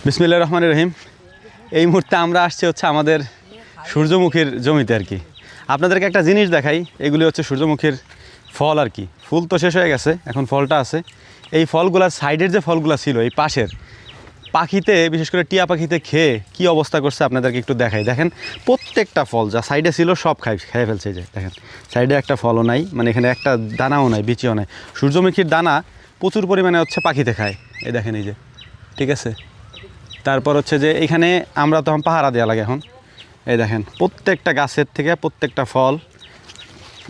বিসমিল্লাহির রহমানির রহিম। এই মুহূর্তে আমরা আসছি হচ্ছে আমাদের সূর্যমুখীর জমিতে আর কি। আপনাদেরকে একটা জিনিস দেখাই, এগুলি হচ্ছে সূর্যমুখীর ফল আর কি। ফুল তো শেষ হয়ে গেছে, এখন ফলটা আছে। এই ফলগুলার সাইডের যে ফলগুলো ছিল এই পাশের, পাখিতে বিশেষ করে টিয়া পাখিতে খেয়ে কি অবস্থা করছে আপনাদেরকে একটু দেখাই। দেখেন প্রত্যেকটা ফল যা সাইডে ছিল সব খেয়ে ফেলছে। যে দেখেন সাইডে একটা ফলও নাই, মানে এখানে একটা দানাও নাই, বিচিও নাই। সূর্যমুখীর দানা প্রচুর পরিমাণে হচ্ছে পাখিতে খায়, এই দেখেন এই যে, ঠিক আছে। তারপর হচ্ছে যে এখানে আমরা তখন পাহারা দেওয়া লাগে এখন। এই দেখেন প্রত্যেকটা গাছের থেকে প্রত্যেকটা ফল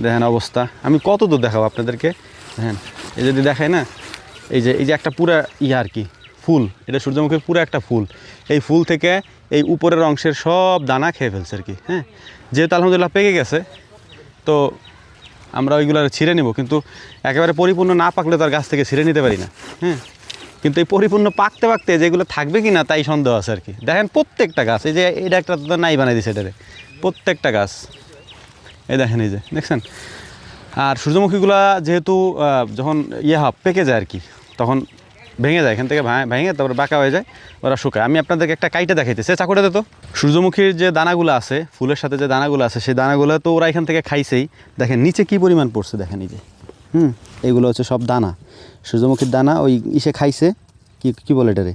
দেখেন অবস্থা। আমি কত দূর দেখাবো আপনাদেরকে, দেখেন এই যদি দেখাই না, এই যে একটা পুরা আর কি ফুল, এটা সূর্যমুখীর পুরো একটা ফুল। এই ফুল থেকে এই উপরের অংশের সব দানা খেয়ে ফেলছে আর কি। হ্যাঁ, যেহেতু আলহামদুলিল্লাহ পেকে গেছে, তো আমরা ওইগুলো ছিঁড়ে নিব, কিন্তু একেবারে পরিপূর্ণ না পাকলে তো আর গাছ থেকে ছিঁড়ে নিতে পারি না। হ্যাঁ, কিন্তু এই পরিপূর্ণ পাকতে পাকতে যেগুলো থাকবে কি না তাই সন্দেহ আছে আর কি। দেখেন প্রত্যেকটা গাছ, এই যে এটা একটা তো নাই বানাই দিছে এটারে, প্রত্যেকটা গাছ এই দেখেন, এই যে দেখছেন। আর সূর্যমুখীগুলা যেহেতু যখন পেকে যায় আর কি, তখন ভেঙে যায়, এখান থেকে ভেঙে তারপর বাঁকা হয়ে যায়, ওরা শুকায়। আমি আপনাদেরকে একটা কাইটে দেখাইতেছি, চাকুটাতে তো সূর্যমুখীর যে দানাগুলো আছে, ফুলের সাথে যে দানাগুলো আছে, সেই দানাগুলো তো ওরা এখান থেকে খাইছেই। দেখেন নিচে কি পরিমাণ পড়ছে, দেখেন এই যে, এইগুলো হচ্ছে সব দানা, সূর্যমুখীর দানা। ওই খাইছে, কি বলে এটারে,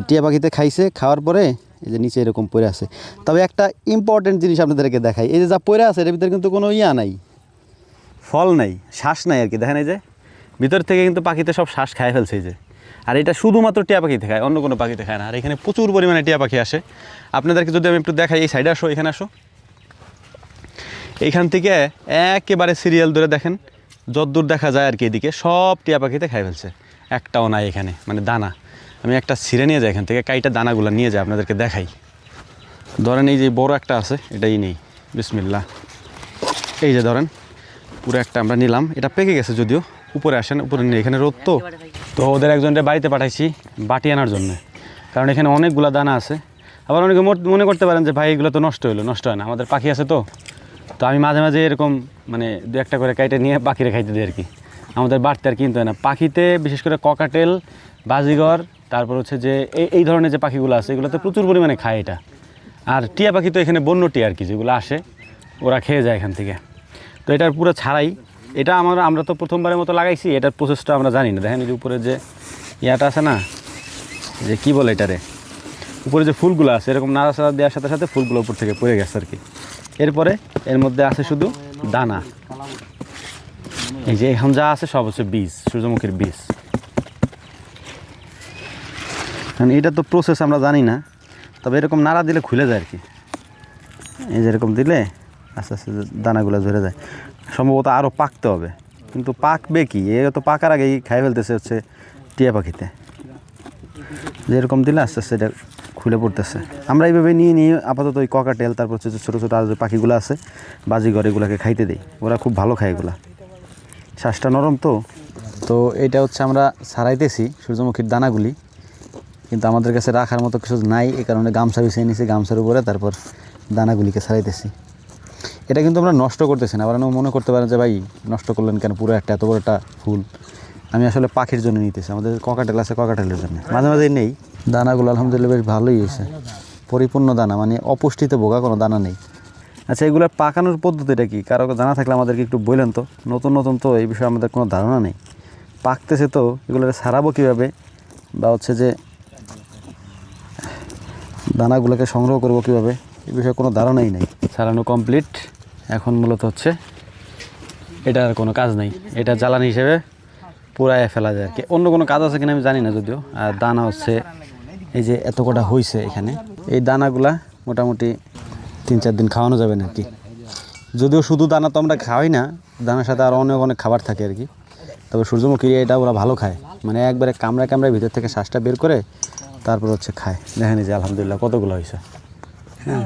টিয়া পাখিতে খাইছে। খাওয়ার পরে এই যে নিচে এরকম পড়ে আছে। তবে একটা ইম্পর্টেন্ট জিনিস আপনাদেরকে দেখাই, এই যে যা পড়ে আছে এর ভিতরে কিন্তু কোনো নাই, ফল নাই, শ্বাস নাই আর কি। দেখেন এই যে ভিতর থেকে কিন্তু পাখিতে সব শ্বাস খায় ফেলছে এই যে। আর এটা শুধুমাত্র টিয়া পাখিতে খায়, অন্য কোনো পাখিতে খায় না। আর এখানে প্রচুর পরিমাণে টিয়া পাখি আসে। আপনাদেরকে যদি আমি একটু দেখাই, এই সাইডে আসো, এখানে আসো। এইখান থেকে একেবারে সিরিয়াল ধরে দেখেন, যতদূর দেখা যায় আর কি, এদিকে সব টিয়া পাখিতে খাই ফেলছে, একটাও নাই এখানে, মানে দানা। আমি একটা ছিঁড়ে নিয়ে যাই এখান থেকে, কাইটা দানাগুলো নিয়ে যাই, আপনাদেরকে দেখাই। ধরেন এই যে বড় একটা আছে, এটাই নেই, বিসমিল্লাহ। এই যে ধরেন পুরো একটা আমরা নিলাম, এটা পেকে গেছে যদিও, উপরে আসেন, উপরে নিয়ে এখানে রোদ তো ওদের একজনটা বাড়িতে পাঠাইছি বাটি আনার জন্য, কারণ এখানে অনেকগুলো দানা আছে। আবার অনেকে মনে করতে পারেন যে ভাই এগুলো তো নষ্ট হলো, নষ্ট হয় না, আমাদের পাখি আছে তো আমি মাঝে মাঝে এরকম মানে দু একটা করে কাইটে নিয়ে পাখিরে খাইতে দিই আর কি। আমাদের বাড়তে আর কিনতে হয় না। পাখিতে বিশেষ করে ককাটেল, বাজিঘর, তারপর হচ্ছে যে এই ধরনের যে পাখিগুলো আছে এগুলোতে প্রচুর পরিমাণে খায় এটা। আর টিয়া পাখি তো এখানে বন্য টিয়া আর কি, যেগুলো আসে ওরা খেয়ে যায় এখান থেকে। তো এটার পুরো ছাড়াই, এটা আমরা তো প্রথমবারের মতো লাগাইছি, এটার প্রসেসটা আমরা জানি না। দেখেন এই যে উপরে যে ইয়াটা আছে না, যে কি বলে এটারে, উপরে যে ফুলগুলো আছে এরকম নাড়াচাড়া দেওয়ার সাথে সাথে ফুলগুলো উপর থেকে পড়ে গেছে আর কি। এরপরে এর মধ্যে আছে শুধু দানা। এই যে এখন যা আছে সব হচ্ছে বীজ, সূর্যমুখীর বীজ। কারণ এটা তো প্রসেস আমরা জানি না, তবে এরকম নাড়া দিলে খুলে যায় আর কি। এই যে এরকম দিলে আস্তে আস্তে দানাগুলো ঝরে যায়। সম্ভবত আরও পাকতে হবে, কিন্তু পাকবে কি, এ তো পাকার আগেই খাই ফেলতেছে হচ্ছে টিয়া পাখিতে। যেরকম দিলে আস্তে আস্তে এটা খুলে পড়তেছে। আমরা এইভাবে নিয়ে আপাতত ওই ককাটেল, তারপর হচ্ছে ছোটো ছোটো আর যে পাখিগুলো আছে বাজিঘর, এগুলোকে খাইতে দিই। ওরা খুব ভালো খায় এগুলা, শ্বাসটা নরম তো এটা হচ্ছে আমরা ছাড়াইতেছি সূর্যমুখীর দানাগুলি, কিন্তু আমাদের কাছে রাখার মতো কিছু নাই, এই কারণে গামছা বিছিয়ে নিয়েছি, গামছার উপরে তারপর দানাগুলিকে ছাড়াইতেছি। এটা কিন্তু আমরা নষ্ট করতেছি না। আবার মনে করতে পারেন যে ভাই নষ্ট করলেন কেন, পুরো এত বড় একটা ফুল। আমি আসলে পাখির জন্য নিতেছি, আমাদের ককাটেল আছে, ককাটেলের জন্য মাঝে মাঝে নেই। দানাগুলো আলহামদুলিল্লাহ বেশ ভালোই হয়েছে, পরিপূর্ণ দানা, মানে অপুষ্টিতে ভোগা কোনো দানা নেই। আচ্ছা, এগুলো পাকানোর পদ্ধতিটা কি কারো জানা থাকলে আমাদেরকে একটু বললেন তো। নতুন তো এই বিষয়ে আমাদের কোনো ধারণা নেই। পাকতেছে তো এগুলো ছাড়াবো কীভাবে, বা হচ্ছে যে দানাগুলোকে সংগ্রহ করবো কীভাবে, এই বিষয়ে কোনো ধারণাই নেই। ছাড়ানো কমপ্লিট, এখন মূলত হচ্ছে এটা আর কোনো কাজ নেই, এটা জ্বালানি হিসেবে পুরায় ফেলা যায় আর কি। অন্য কোনো কাজ আছে কিনা আমি জানি না যদিও। আর দানা হচ্ছে এই যে এত কটা হয়েছে এখানে, এই দানাগুলা মোটামুটি 3-4 দিন খাওয়ানো যাবে না আর কি। যদিও শুধু দানা তো আমরা খাওয়াই না, দানার সাথে আরও অনেক খাবার থাকে আর কি। তবে সূর্যমুখী এটা ওরা ভালো খায়, মানে একবারে কামড়ায় ভিতর থেকে শ্বাসটা বের করে তারপর হচ্ছে খায়। দেখেন যে আলহামদুলিল্লাহ কতগুলো হয়েছে। হ্যাঁ।